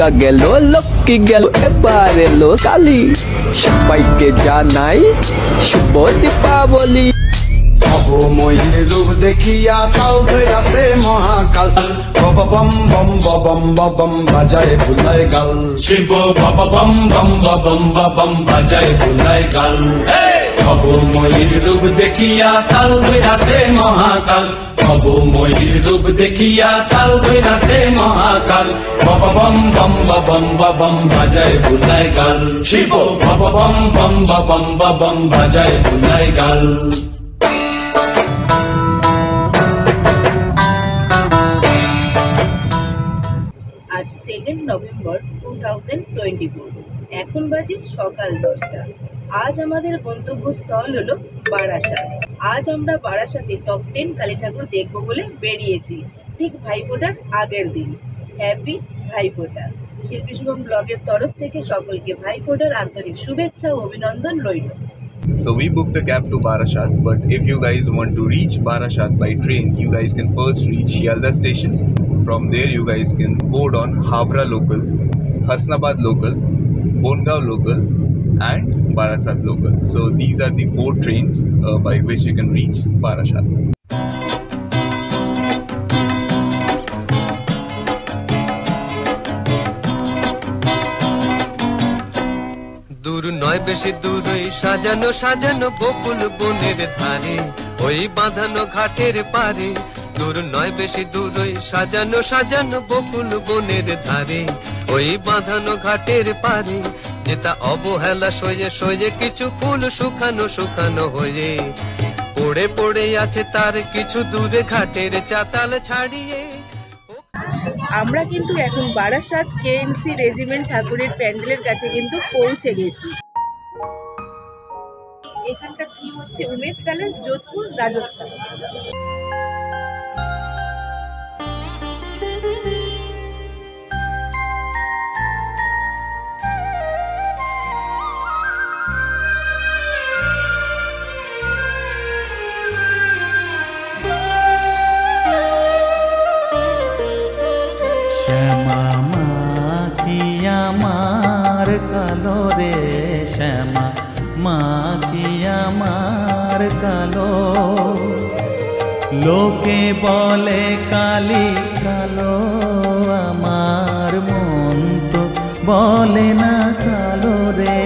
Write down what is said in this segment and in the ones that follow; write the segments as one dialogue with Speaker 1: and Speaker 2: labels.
Speaker 1: দুর্গা গেল, লক্ষ্মী গেল, এবার এলো কালী। সবাইকে জানাই শুভ দীপাবলি।
Speaker 2: ময়ূর রূপ দেখিয়া কাল ধরাছে মহাকাল, বম বম বম বম বাজায় ভুলায় গাল। শিব বম বম বম বম বাজায় ভুলায় গাল। ময়ূর রূপ দেখিয়া কাল ধরাছে মহাকাল, ময়ূর রূপ দেখিয়া কাল ধরাছে মহাকাল। বম বম বম বম বাজায় ভুলায় গাল। শিব বম বম বম বম বাজায় ভুলায় গাল।
Speaker 3: আজ 2 নভেম্বর 2024। এখন বাজে সকাল 10টা। আজ আমাদের গন্তব্যস্থল হলো বারাসাত। আজ আমরা বারাসাতে টপ 10 কালী ঠাকুর দেখবো বলে বেরিয়েছি, ঠিক ভাইফোঁটার আগের দিন। হ্যাপি ভাইফোঁটা। শিল্পী শুভম ব্লগের তরফ থেকে সকলকে ভাইফোঁটার আন্তরিক শুভেচ্ছা ও অভিনন্দন রইল।
Speaker 4: So we booked a cab to Barasat, but if you guys want to reach Barasat by train, you guys can first reach Shialda station. From there you guys can board on Havra local, Hasnabad local, Bongaon local and Barasat local. So these are the 4 trains by which you can reach Barasat.
Speaker 5: দূর নয় বেশি দূর ওই সাজানো সাজানো বকুল বনের ধারে, ওই বাঁধানো ঘাটের পারে। দূর নয় বেশি দূর ওই সাজানো সাজানো বকুল বনের ধারে, ওই বাঁধানো ঘাটের পারে। যেটা অবহেলা সয়ে সয়ে কিছু ফুল শুকানো শুকানো হয়ে পড়ে পড়ে আছে তার কিছু দূরে ঘাটের চাতাল ছাড়িয়ে।
Speaker 3: আমরা কিন্তু এখন বারাসাত KNC রেজিমেন্ট ঠাকুরের প্যান্ডেলের কাছে কিন্তু পৌঁছে গেছি। এখানকার থিম হচ্ছে উমেদ প্যালেস, যোধপুর, রাজস্থান।
Speaker 6: শ্যামা মাখি আমার কালো রে, শ্যামা মাখি আমার কালো। লোকে বলে কালি কালো, আমার মন তো বলে না কালো রে।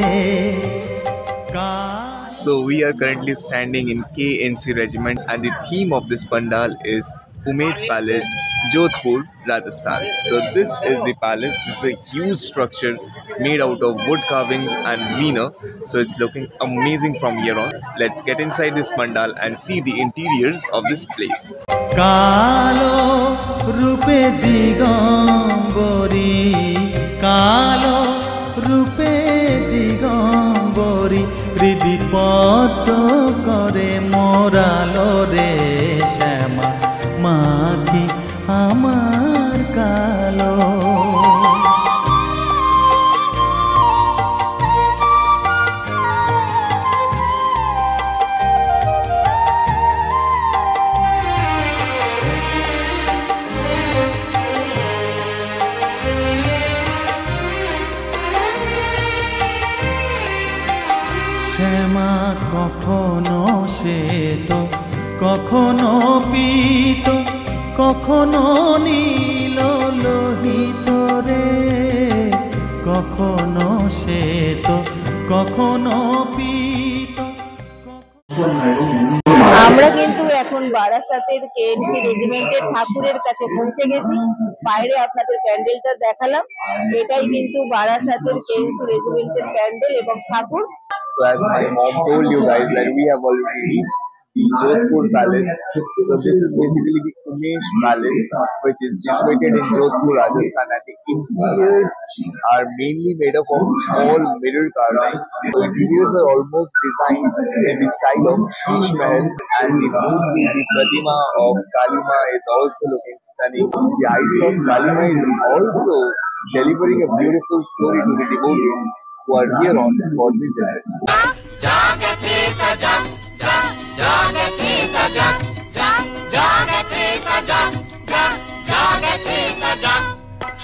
Speaker 4: So we are currently standing in KNC regiment and the theme of this pandal is Umed Palace, Jodhpur, Rajasthan. So this is the palace. This is a huge structure made out of wood carvings and veneer. So it's looking amazing from here on. Let's get inside this pandal and see the interiors of this place.
Speaker 6: কালো রূপে দিগম্বরী, কালো রূপে দিগম্বরী, হৃদি পদ্ম করে মোরালো রে, শ্যামা মাখি আমার কালো। শ্যামা কখনো শ্বেত, কখনো পীত, কখনো নীল লোহিত রে, কখনো শ্বেত, কখনো পীত।
Speaker 3: আমরা কিন্তু এখন বারাসাতের KNC রেজিমেন্টের ঠাকুরের কাছে পৌঁছে গেছি। বাইরে আপনাদের প্যান্ডেলটা দেখালাম, এটাই কিন্তু বারাসাতের KNC রেজিমেন্টের প্যান্ডেল এবং ঠাকুর।
Speaker 4: So as my mom told you guys that we have already reached the Jodhpur Palace. So this is basically the Umesh Palace, which is situated in Jodhpur, Rajasthan, and the interiors are mainly made up of small mirror carvings. So interiors are almost designed in the style of Sheesh Mahal, and the Murti, the Pratima of Kalima is also looking stunning. The idol of Kalima is also delivering a beautiful story to the devotees who are here on for the visit.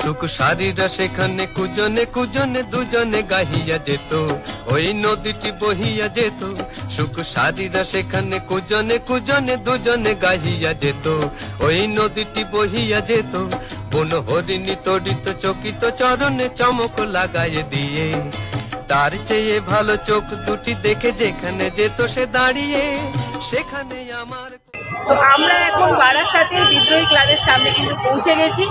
Speaker 5: সুখ সারিরা সেখানে কুজনে কুজনে দুজনে গাহিয়া যেত, ওই নদীটি বহিয়া যেত। সুখ সারিরা সেখানে কুজনে কুজনে দুজনে গাহিয়া যেত, ওই নদীটি বহিয়া যেত। বন হরিণী তড়িত চকিত চরণে চমক লাগাইয়ে দিয়ে, তার চেয়ে ভালো চোখ দুটি দেখে যেখানে যেত সে দাঁড়িয়ে, সেখানে আমার।
Speaker 3: তো আমরা এখন বারাসাতের বিদ্রোহী ক্লাবের সামনে কিন্তু পৌঁছে গেছি।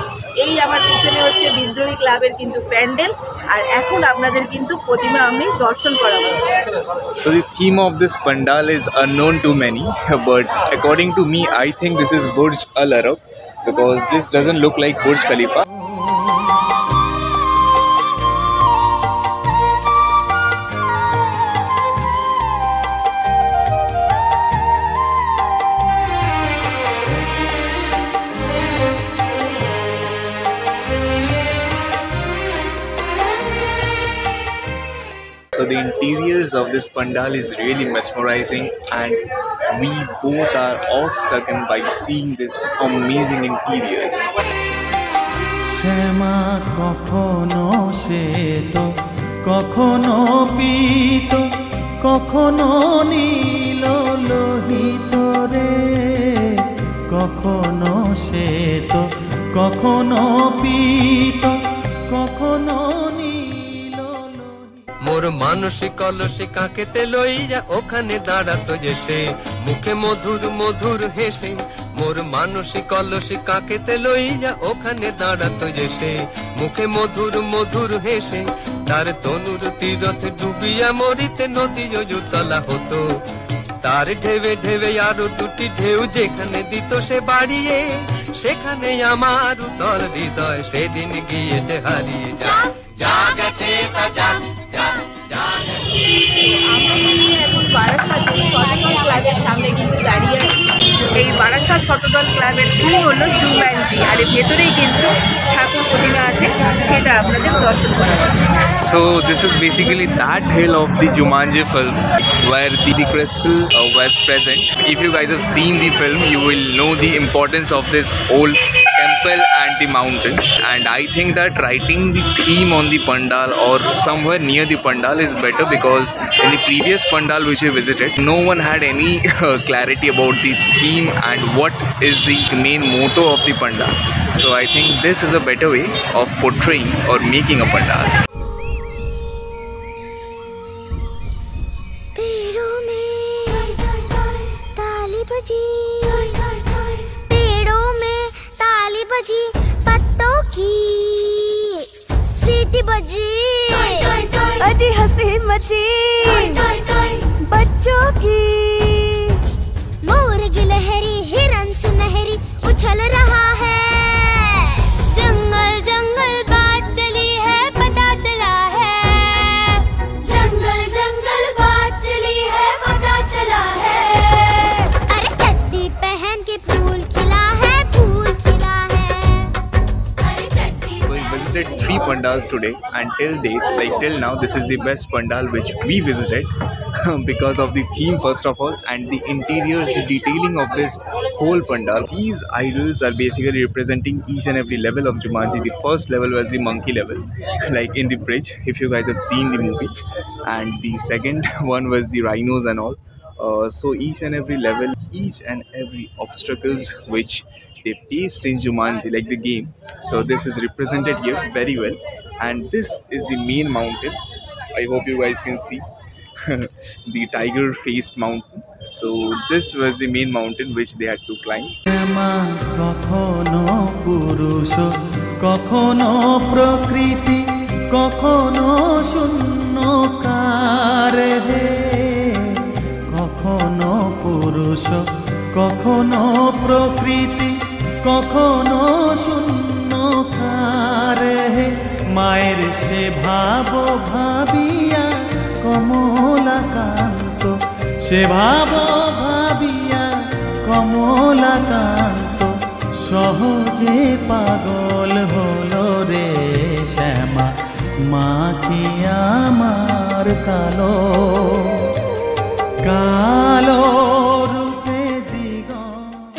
Speaker 3: এই আমার পিছনে হচ্ছে বিদ্রোহী ক্লাবের কিন্তু প্যান্ডেল, আর এখন আপনাদের কিন্তু প্রতিমা আমি দর্শন করাবো।
Speaker 4: So the theme of this pandal is unknown to many, but according to me, I think this is Burj Al Arab because this doesn't look like Burj Khalifa. So the interiors of this pandal is really mesmerizing, and we both are awestruck by seeing this amazing interiors.
Speaker 6: শ্যামা কখনো শ্বেত, কখনো পীত, কখনো নীল লোহিত রে, কখনো শ্বেত, কখনো পীত, কখনো নীল লোহিত।
Speaker 5: মোর মানসিক কলসে কাকেতে লইয়া ওখানে দাঁড়াতো যে সে, মুখে মধুর মধুর হেসে। মোর মানসিক কলসে কাকেতে লইয়া ওখানে দাঁড়াতো যে সে, মুখে মধুর মধুর হেসে। তার তনুর তীরথ ডুবিয়া মরিতে নদী উতলা হতো, তার ঢেবে ঢেবে আরো দুটি ঢেউ যেখানে দিত সে বাড়িয়ে, সেখানে আমার উতল হৃদয় সেদিন গিয়েছে হারিয়ে। যা যা গেছে তা যা যা যা।
Speaker 3: এখন বারাসাত শতদল ক্লাবের সামনে কিন্তু দাঁড়িয়ে আছি। এই বারাসাত শতদল ক্লাবের থিম হলো জুম্যানজি, আর এর ভেতরেই কিন্তু ঠাকুর প্রতিমা আছে, সেটা আপনাদের দর্শন করা যাবে।
Speaker 4: So this is basically that hill of the Jumanji film where the crystal was present. If you guys have seen the film, you will know the importance of this old temple and the mountain. And I think that writing the theme on the pandal or somewhere near the pandal is better, because in the previous pandal which we visited, no one had any clarity about the theme and what is the main motto of the pandal. So I think this is a better way of portraying or making a pandal.
Speaker 7: पेड़ों में ताली बजी, पेड़ों में ताली बजी, पत्तों की सीटी बजी, अजी हंसी मची बच्चों की, मोर गिलहरी हिरन सुनहरी उछल रहा है, जंगल जंगल बात चली है पता चला है, जंगल जंगल बात चली है पता चला है, अरे चड्डी पहन के फूल खिला है, फूल खिला है, अरे चड्डी।
Speaker 4: So we visited 3 pandals today, and till date, like till now, this is the best pandal which we visited because of the theme first of all, and the interiors, the detailing of this whole pandal. These idols are basically representing each and every level of Jumanji. The first level was the monkey level, like in the bridge, if you guys have seen the movie, and the second one was the rhinos and all. So each and every level, each and every obstacles which they faced in Jumanji, like the game. So this is represented here very well, and this is the main mountain. I hope you guys can see the tiger faced mountain. So this was the main mountain which they had to climb.
Speaker 6: শ্যামা কখনো পুরুষ, কখনো প্রকৃতি, কখনো শূন্যকার হে, কখনো পুরুষ, কখনো প্রকৃতি, কখনো শূন্যকার হে, মায়ের সে ভাব ভাবিয়া কমলাকান্ত, সে ভাব ভাবিয়া কমলাকান্ত, সহজে পাগল হলো রে শ্যামা, মা কি আমার কালো কালো রূপে দিগন্ত।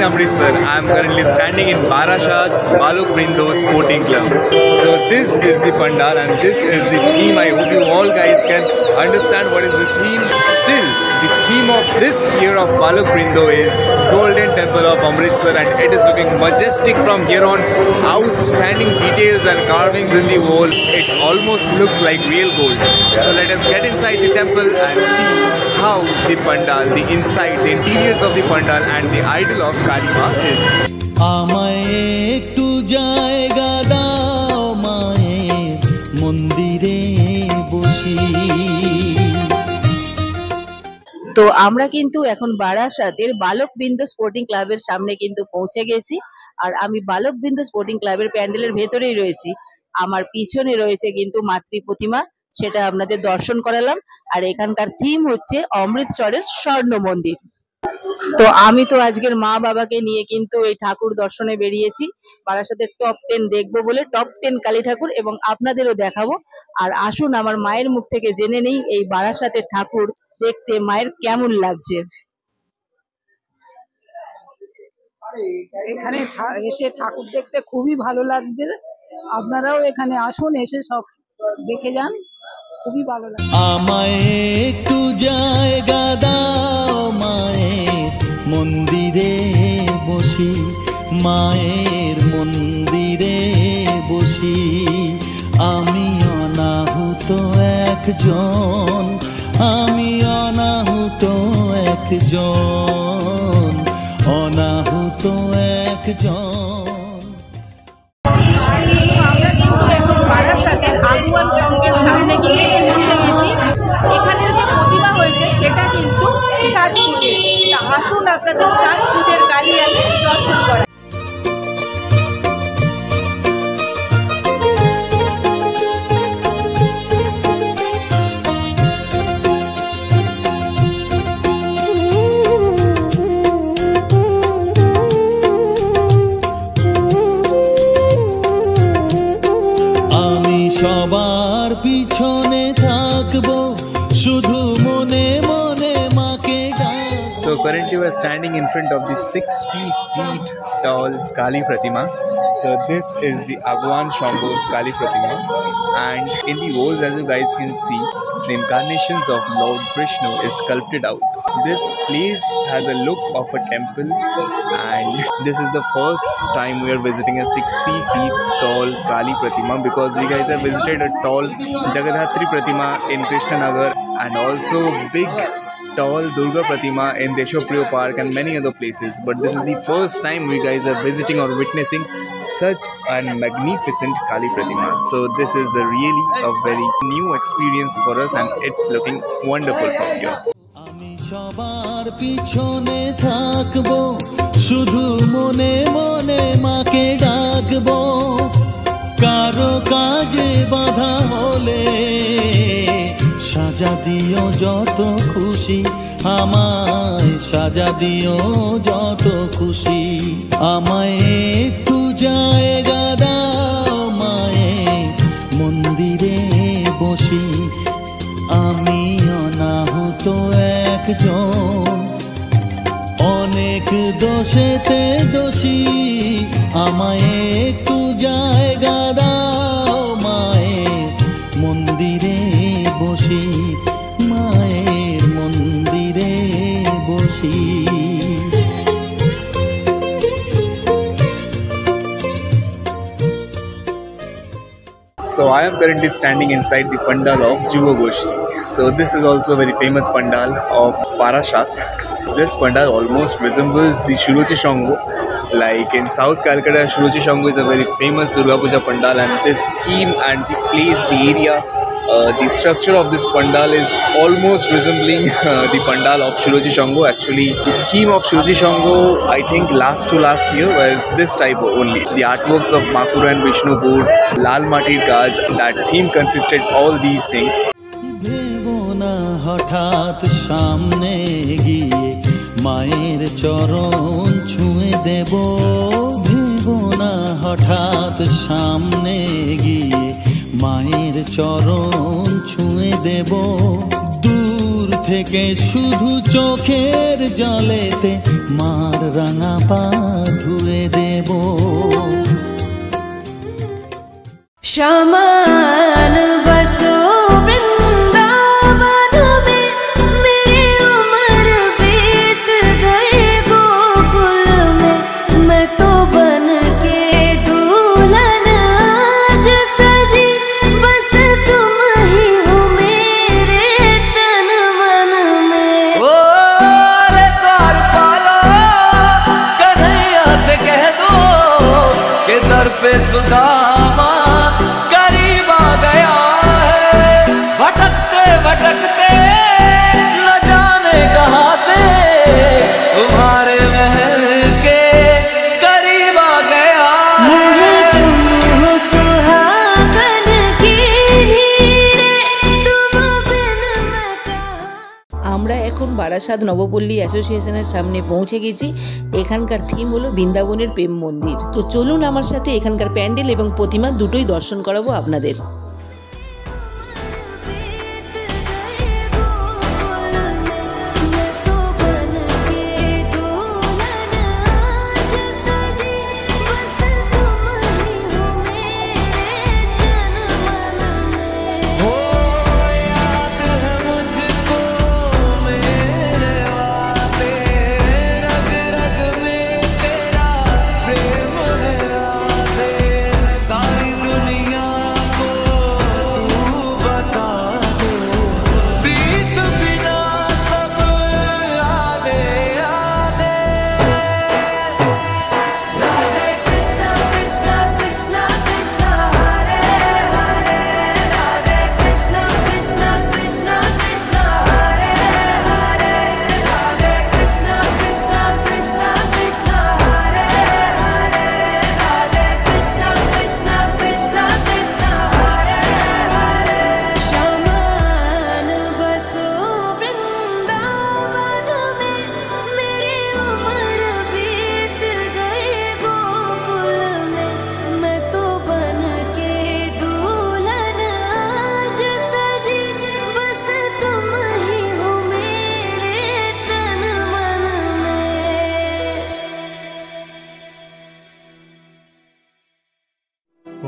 Speaker 4: Amritsar. I am currently standing in Barashat's Balok Brindo Sporting Club. So this is the pandal and this is the theme. I hope you all guys can understand what is the theme. Still, the theme of this year of Balok Brindo is Golden Temple of Amritsar, and it is looking majestic from here on. Outstanding details and carvings in the wall. It almost looks like real gold. So let us get inside the temple and see how the pandal, the inside, the interiors of the pandal and the idol of Kali Ma is.
Speaker 6: আমায় একটু জায়গা দাও মায়ের মন্দিরে বসি।
Speaker 3: তো আমরা কিন্তু এখন বারাসাতের বালকবৃন্দ স্পোর্টিং ক্লাবের সামনে কিন্তু পৌঁছে গেছি। আর আমি বালকবৃন্দ স্পোর্টিং ক্লাবের প্যান্ডেলের ভেতরেই রয়েছি। আমার পিছনে রয়েছে কিন্তু মাতৃ প্রতিমা, সেটা আপনাদের দর্শন করালাম। আর এখানকার থিম হচ্ছে অমৃতসরের স্বর্ণ মন্দির। তো আমি তো আজকের মা বাবাকে নিয়ে কিন্তু এই ঠাকুর দর্শনে বেরিয়েছি। বারাসাতের টপ 10 দেখবো বলে, টপ 10 কালী ঠাকুর, এবং আপনাদেরও দেখাবো। আর আসুন আমার মায়ের মুখ থেকে জেনে নেই এই বারাসাতের ঠাকুর দেখতে মায়ের কেমন লাগছে।
Speaker 8: এখানে এসে ঠাকুর দেখতে খুবই ভালো লাগবে। আপনারাও এখানে আসুন, এসে সব দেখে যান, খুবই ভালো লাগবে।
Speaker 6: আমায় একটু জায়গা দাও মায়ের মন্দিরে বসি, মায়ের মন্দিরে বসি। আমি অনাহুত একজন, আমি অনাহুত একজন, অনাহুত একজন।
Speaker 3: আমরা কিন্তু এখন বারাসাতের আগুয়ান সংঘের সামনে গিয়ে পৌঁছে গেছি। এখানের যে প্রতিমা হয়েছে সেটা কিন্তু 60 ফুটের। আসুন আপনাদের 60 ফুটের কালী আগে দর্শন করা।
Speaker 6: সবার পিছনে থাকবো শুধু মনে মনে মাকে ডাক।
Speaker 4: So currently we are standing in front of the 60 feet tall Kali Pratima. So this is the Agwan Shambhu's Kali Pratima, and in the walls, as you guys can see, the incarnations of Lord Vishnu is sculpted out. This place has a look of a temple, and this is the first time we are visiting a 60 feet tall Kali Pratima, because we guys have visited a tall Jagadhatri Pratima in Krishnanagar and also big tall Durga Pratima in Deshopriyo Park and many other places, but this is the first time we guys are visiting or witnessing such a magnificent Kali Pratima. So this is a really a very new experience for us, and it's looking wonderful from here.
Speaker 6: আমি সবার পিছনে থাকবো শুধু মনে মনে মাকে ডাকবো, কারো কাজে বাধা হলে সাজা দিও যত খুশি, আমায় সাজা দিও যত খুশি। আমায় একটু জায়গা দাও মায়ের মন্দিরে বসি, আমি অনাহুত একজন, অনেক দোষেতে দোষী। আমায় একটু জায়গা দাও মায়ের মন্দিরে বসি, মায়ের মন্দিরে বসি।
Speaker 4: So I am currently standing inside the pandal of Juva Goshti. So this is also a very famous pandal of Barashat. This pandal almost resembles the Shirochi Shangho. Like in South Calcutta, Shirochi Shangho is a very famous Durga Puja pandal, and this theme and the place, the area, the structure of this pandal is almost resembling the pandal of Shirochi Shangho. Actually, the theme of Shirochi Shangho, I think last year, was this type only. The artworks of Makura and Vishnupur, Lal Matir Kaj, that theme consisted all these things.
Speaker 6: হঠাৎ সামনে গিয়ে মায়ের চরণ ছুঁয়ে দেব, ভেবো না হঠাৎ সামনে গিয়ে মায়ের চরণ ছুঁয়ে দেব। দূর থেকে শুধু চোখের জলেতে মার রাঙা পা ধুয়ে দেব।
Speaker 9: शामान बसो वृंदावन में, मेरी उम्र बीत गई गोकुल में। मैं तो बन के दुल्हन आज सजी, बस तुम ही हो मेरे तन मन में।
Speaker 5: ओ रे द्वार पालो, कन्हैया से कह दो कि दर पे सुदामा करीब आ गया है। भटकते भटकते न जाने कहां से तुम्हारे महल के करीब आ गया
Speaker 9: मुझे
Speaker 5: है।
Speaker 9: तुम हो सुहागन की हीरे, तुम बिन मैं कहाँ।
Speaker 3: আমরা এখন বারাসাত নবপল্লী অ্যাসোসিয়েশনের সামনে পৌঁছে গেছি। এখানকার থিম হলো বৃন্দাবনের প্রেম মন্দির। তো চলুন আমার সাথে এখানকার প্যান্ডেল এবং প্রতিমা দুটোই দর্শন করাবো আপনাদের।
Speaker 5: हो याद है मुझको मेरे वादे, रग रग में तेरा प्रेम है राधे। सारी दुनिया को तू बता दो, प्रीत बिना सब यादे यादे। राधे कृष्णा कृष्णा कृष्णा कृष्णा हरे हरे, राधे कृष्णा कृष्णा कृष्णा कृष्णा हरे हरे, राधे कृष्णा कृष्णा कृष्णा कृष्णा हरे हरे, राधे कृष्णा कृष्णा कृष्णा कृष्णा हरे हरे।
Speaker 9: शामान बसो वृंदावन में, मेरी उम्र बीत गई गोकुल में। मैं तो बन के दुल्हन आज सजी, बस तुम ही हो मेरे तन मन में।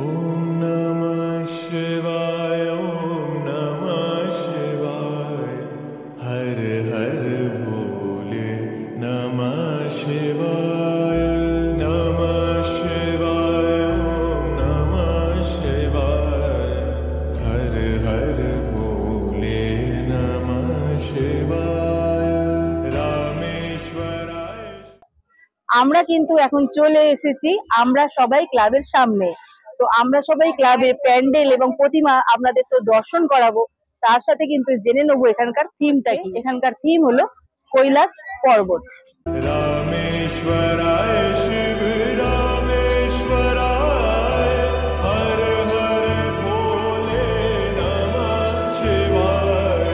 Speaker 10: ओम नमः शिवाय, ओम नमः शिवाय, हर हर भोले नमः शिवाय, नमः शिवाय, ओम नमः शिवाय, हर हर भोले नमः शिवाय, रामेश्वराय।
Speaker 8: আমরা কিন্তু এখন চলে এসেছি আমরা সবাই ক্লাবের সামনে। তো আমরা সবাই ক্লাবের প্যান্ডেল এবং প্রতিমা আপনাদের তো দর্শন করাবো, তার সাথে কিন্তু জেনে নেবো এখানকার থিমটা কি। এখানকার থিম হলো কৈলাস পর্বত।
Speaker 10: रामेश्वराय शिव रामेश्वराय, हर हर भोले नमः शिवाय,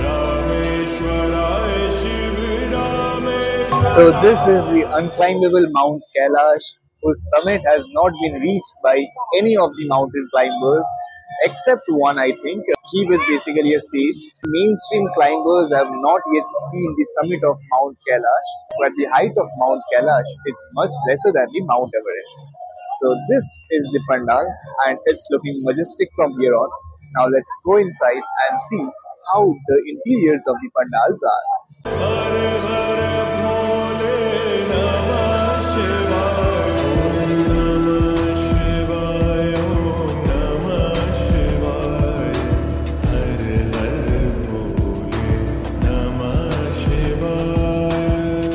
Speaker 10: रामेश्वराय Shiv रामेश्वराय।
Speaker 4: So this is the unclimbable Mount Kailash, whose summit has not been reached by any of the mountain climbers except one, I think. He was basically a sage. Mainstream climbers have not yet seen the summit of Mount Kailash, but the height of Mount Kailash is much lesser than the Mount Everest. So this is the pandal and it's looking majestic from here on. Now let's go inside and see how the interiors of the pandals are.
Speaker 10: हर हर भोले नमः शिवाय, ओम नमः शिवाय, ओम नमः शिवाय, हर हर भोले नमः शिवाय,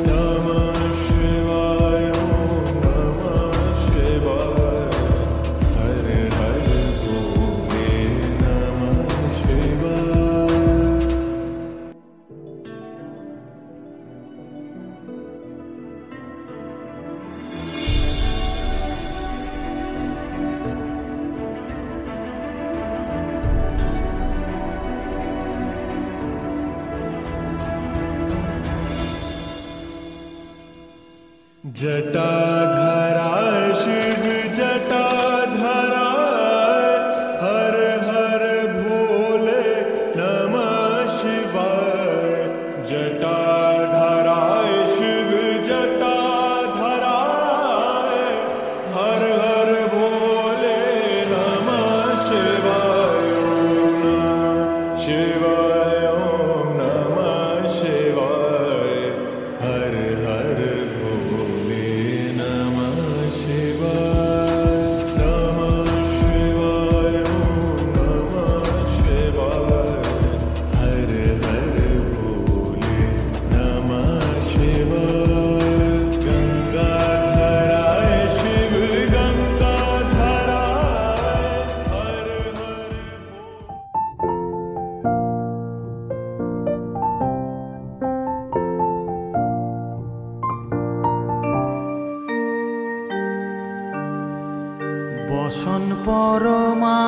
Speaker 10: नमः शिवाय, ओम नमः शिवाय, हर हर भोले नमः शिवाय। जटाधरा शिव जटाधरा, हर हर भोले नमः शिवाय,
Speaker 6: বসন পরমা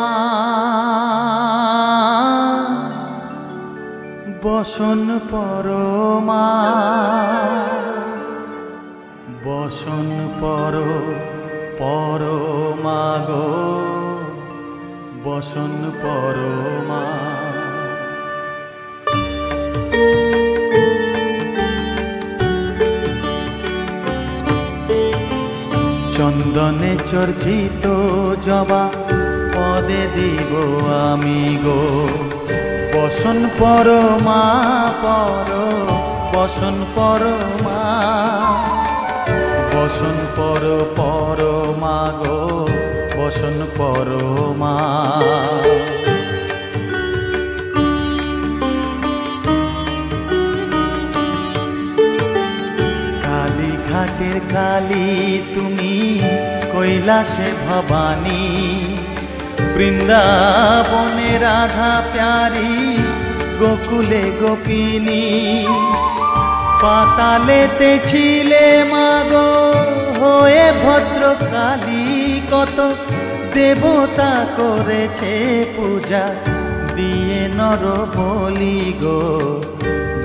Speaker 6: বসন পরমা বসন পরমা গো বসন পরমা। চন্দনে চর্চিত জবা পদে দিব আমি গো বসন পরমা বসন পরমা বসন পরমা গো বসন পরমা। কালীঘাটের কালী তুমি কৈলাসে ভবানী বৃন্দাবনে রাধা প্যারি গোকুলে গোপিনী পাতালেতে ছিলে মাগো হয়ে ভদ্রকালী কত দেবতা করেছে পূজা দিয়ে নর বলি গো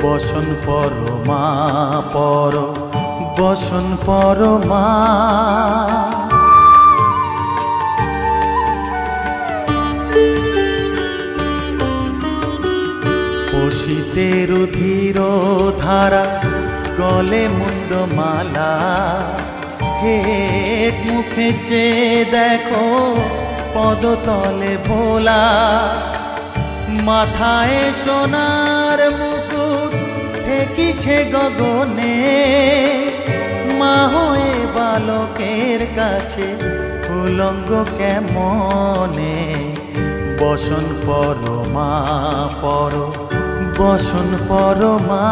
Speaker 6: বসন পরমা বসন পরমা। পশিতে রুধির ধারা গলে মুন্ড মালা হেট মুখে চেয়ে দেখো পদতলে ভোলা মাথায় সোনার মুকুট ঠেকিছে গগনে মা হয়ে বালকের কাছে উলঙ্গ কেমনে বসন পরমা বসন পরমা।